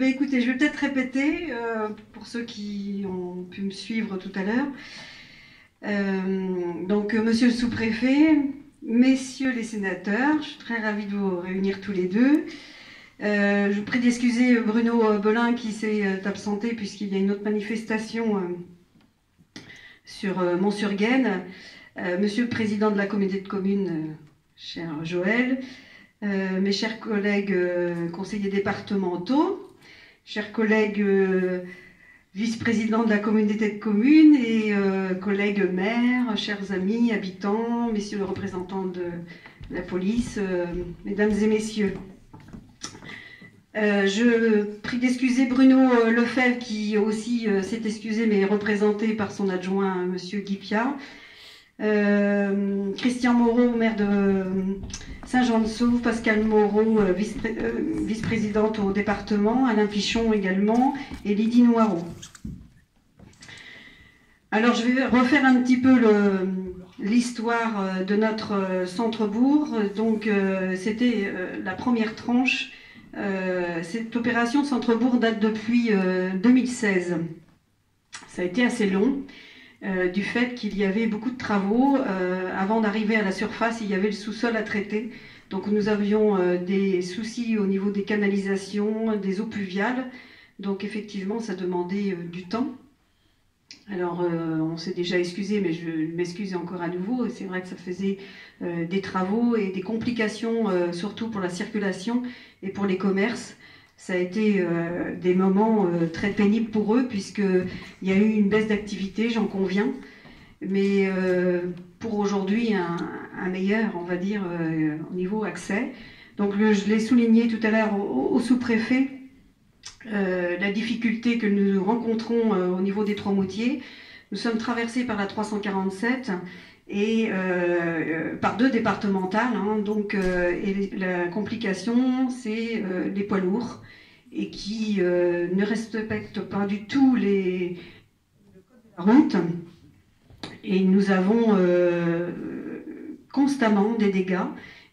Écoutez, je vais peut-être répéter pour ceux qui ont pu me suivre tout à l'heure. Monsieur le sous-préfet, messieurs les sénateurs, je suis très ravie de vous réunir tous les deux. Je vous prie d'excuser Bruno Belin qui s'est absenté puisqu'il y a une autre manifestation sur Mont-sur-Gaine. Monsieur le président de la communauté de communes, cher Joël, mes chers collègues conseillers départementaux, chers collègues vice-présidents de la communauté de communes et collègues maires, chers amis, habitants, messieurs les représentants de la police, mesdames et messieurs. Je prie d'excuser Bruno Lefebvre qui aussi s'est excusé mais est représenté par son adjoint monsieur Guy Piat. Christian Moreau, maire de Saint-Jean-de-Sauve, Pascal Moreau, vice-présidente au département, Alain Pichon également, et Lydie Noireau. Alors je vais refaire un petit peu l'histoire de notre centre-bourg. Donc c'était la première tranche. Cette opération de centre-bourg date depuis 2016. Ça a été assez long. Du fait qu'il y avait beaucoup de travaux. Avant d'arriver à la surface, il y avait le sous-sol à traiter. Donc nous avions des soucis au niveau des canalisations, des eaux pluviales. Donc effectivement, ça demandait du temps. Alors on s'est déjà excusé, mais je m'excuse encore à nouveau. C'est vrai que ça faisait des travaux et des complications, surtout pour la circulation et pour les commerces. Ça a été des moments très pénibles pour eux, puisqu'il y a eu une baisse d'activité, j'en conviens, mais pour aujourd'hui, un meilleur, on va dire, au niveau accès. Donc je l'ai souligné tout à l'heure au sous-préfet, la difficulté que nous rencontrons au niveau des Trois-Moutiers. Nous sommes traversés par la 347 et par deux départementales, hein, et la complication, c'est les poids lourds et qui ne respectent pas du tout le code de la route. Et nous avons constamment des dégâts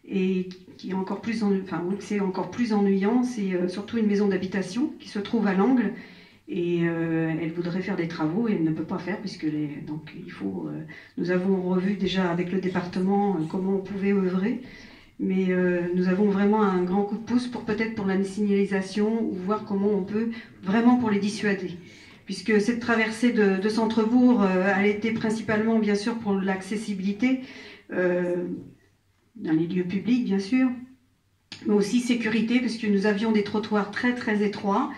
et qui est encore plus c'est encore plus ennuyant, c'est surtout une maison d'habitation qui se trouve à l'angle. Et elle voudrait faire des travaux et elle ne peut pas faire puisque nous avons revu déjà avec le département comment on pouvait œuvrer, mais nous avons vraiment un grand coup de pouce peut-être pour la signalisation ou voir comment on peut vraiment pour les dissuader, puisque cette traversée de centre-bourg elle était principalement bien sûr pour l'accessibilité dans les lieux publics bien sûr, mais aussi sécurité puisque nous avions des trottoirs très très étroits.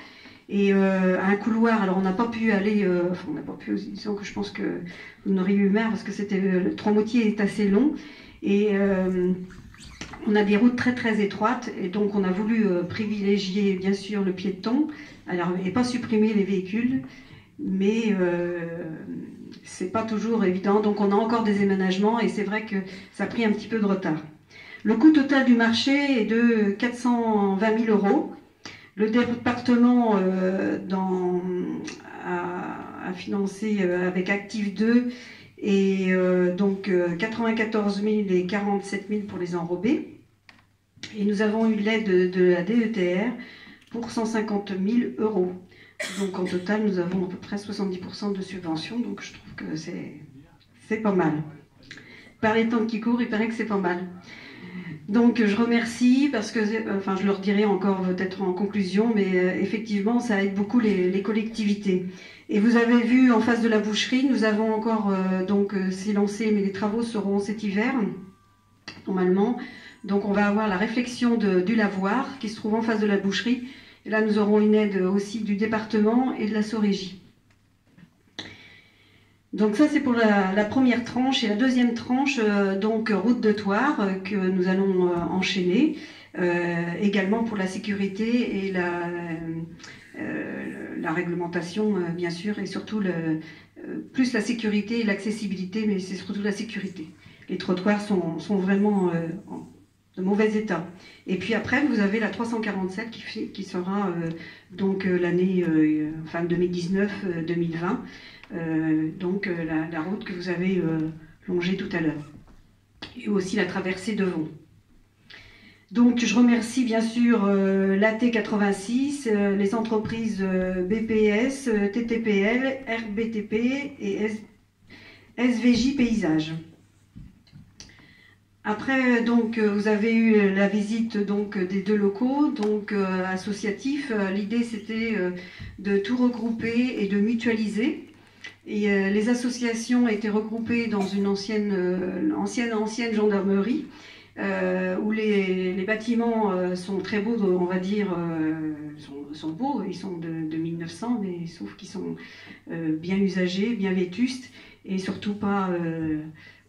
Et un couloir, alors on n'a pas pu aller, on n'a pas pu, disons que je pense que vous n'auriez eu marre parce que le Trois-Moutiers est assez long et on a des routes très très étroites et donc on a voulu privilégier bien sûr le piéton, alors et pas supprimer les véhicules, mais c'est pas toujours évident, donc on a encore des aménagements et c'est vrai que ça a pris un petit peu de retard. Le coût total du marché est de 420 000 €. Le département a financé avec Active 2 et 94 000 et 47 000 pour les enrobés. Et nous avons eu l'aide de la DETR pour 150 000 €. Donc en total, nous avons à peu près 70% de subvention, donc je trouve que c'est pas mal. Par les temps qui courent, il paraît que c'est pas mal. Donc je remercie parce que, je le redirai encore peut-être en conclusion, mais effectivement ça aide beaucoup les collectivités. Et vous avez vu en face de la boucherie, nous avons encore c'est lancé, mais les travaux seront cet hiver normalement. Donc on va avoir la réflexion du lavoir qui se trouve en face de la boucherie. Et là nous aurons une aide aussi du département et de la SOREGI. Donc ça c'est pour la première tranche, et la deuxième tranche, route de Thouars, que nous allons enchaîner, également pour la sécurité et la réglementation bien sûr, et surtout plus la sécurité et l'accessibilité, mais c'est surtout la sécurité. Les trottoirs sont vraiment de mauvais état. Et puis après vous avez la 347 qui sera l'année 2019-2020. La route que vous avez longée tout à l'heure, et aussi la traversée de Vaux. Donc je remercie bien sûr l'AT86, les entreprises BPS, TTPL, RBTP et SVJ Paysage. Après, donc, vous avez eu la visite donc, des 2 locaux donc, associatifs. L'idée, c'était de tout regrouper et de mutualiser. Et les associations étaient regroupées dans une ancienne gendarmerie, où les bâtiments sont très beaux, on va dire, sont beaux, ils sont de 1900, mais sauf qu'ils sont bien usagés, bien vétustes, et surtout pas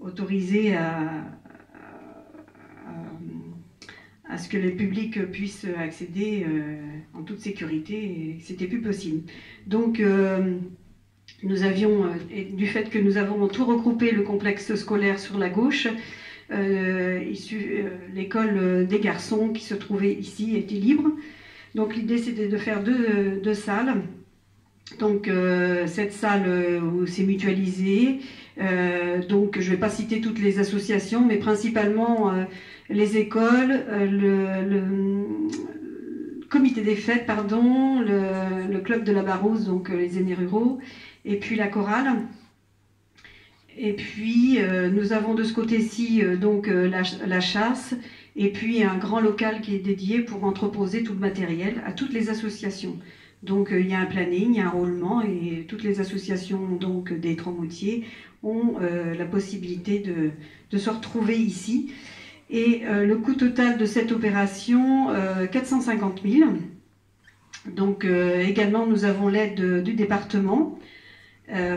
autorisés à ce que les publics puissent accéder en toute sécurité, et c'était plus possible. Donc nous avions, du fait que nous avons tout regroupé le complexe scolaire sur la gauche, l'école des garçons qui se trouvait ici était libre. Donc l'idée c'était de faire deux salles. Donc cette salle s'est mutualisée. Donc je ne vais pas citer toutes les associations, mais principalement les écoles, le comité des fêtes, pardon, le club de la Barousse, donc les aînés ruraux, et puis la chorale. Et puis nous avons de ce côté-ci donc la chasse, et puis un grand local qui est dédié pour entreposer tout le matériel à toutes les associations. Donc il y a un planning, il y a un roulement, et toutes les associations donc des Tromoutiers ont la possibilité de se retrouver ici. Et le coût total de cette opération, 450 000. Donc également nous avons l'aide du département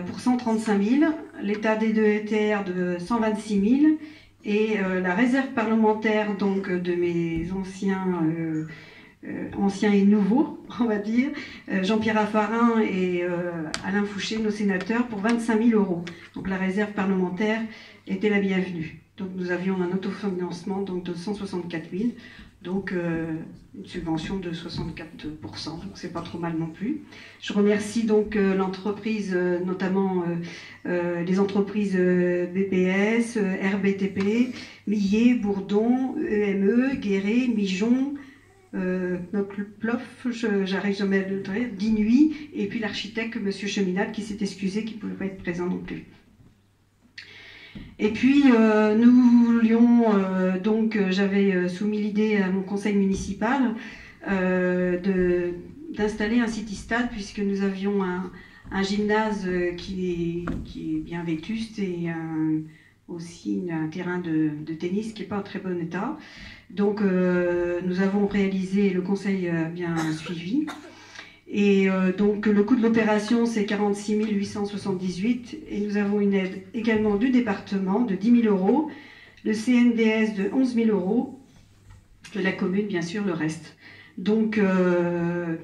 pour 135 000, l'état des DETR de 126 000 et la réserve parlementaire donc de mes anciens et nouveaux, on va dire, Jean-Pierre Raffarin et Alain Fouché, nos sénateurs, pour 25 000 €. Donc la réserve parlementaire était la bienvenue. Donc nous avions un autofinancement donc, de 164 000, donc une subvention de 64%, donc c'est pas trop mal non plus. Je remercie donc l'entreprise, notamment les entreprises BPS, RBTP, Millet, Bourdon, EME, Guéret, Mijon, Knoplof, j'arrive jamais à le dire, Dinuit, et puis l'architecte M. Cheminade qui s'est excusé qu'il ne pouvait pas être présent non plus. Et puis nous voulions, donc j'avais soumis l'idée à mon conseil municipal d'installer un city-stade, puisque nous avions un gymnase qui est bien vétuste et aussi un terrain de tennis qui n'est pas en très bon état. Donc nous avons réalisé, le conseil a bien suivi. Et donc le coût de l'opération c'est 46 878 et nous avons une aide également du département de 10 000 €, le CNDS de 11 000 €, de la commune bien sûr le reste. Donc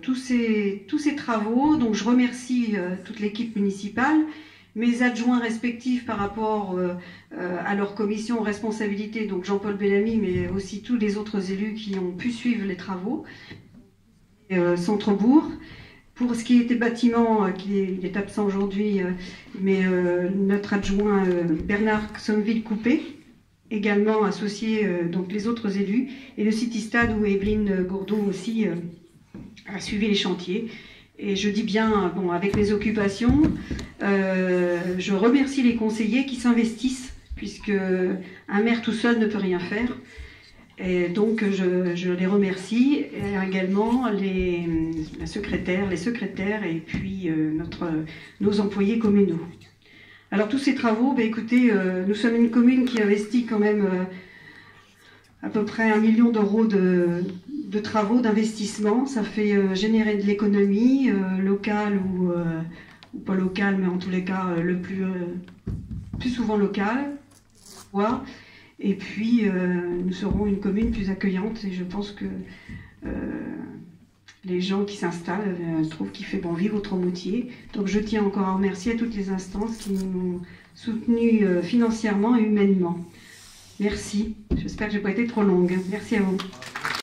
tous ces travaux, donc je remercie toute l'équipe municipale, mes adjoints respectifs par rapport à leur commission responsabilité, donc Jean-Paul Bellamy, mais aussi tous les autres élus qui ont pu suivre les travaux. Centre-bourg. Pour ce qui était bâtiment, il est absent aujourd'hui, mais notre adjoint Bernard Somville-Coupé, également associé donc les autres élus, et le City-Stade où Evelyne Gourdeau aussi a suivi les chantiers. Et je dis bien, bon, avec les occupations, je remercie les conseillers qui s'investissent, puisque un maire tout seul ne peut rien faire. Et donc je les remercie, et également les secrétaires et puis nos employés communaux. Alors tous ces travaux, ben, écoutez, nous sommes une commune qui investit quand même à peu près 1 million d'euros de travaux, d'investissement. Ça fait générer de l'économie locale ou pas locale, mais en tous les cas le plus souvent locale. Et puis, nous serons une commune plus accueillante et je pense que les gens qui s'installent trouvent qu'il fait bon vivre au Tromoutier. Donc, je tiens encore à remercier à toutes les instances qui nous ont soutenus financièrement et humainement. Merci. J'espère que je n'ai pas été trop longue. Merci à vous.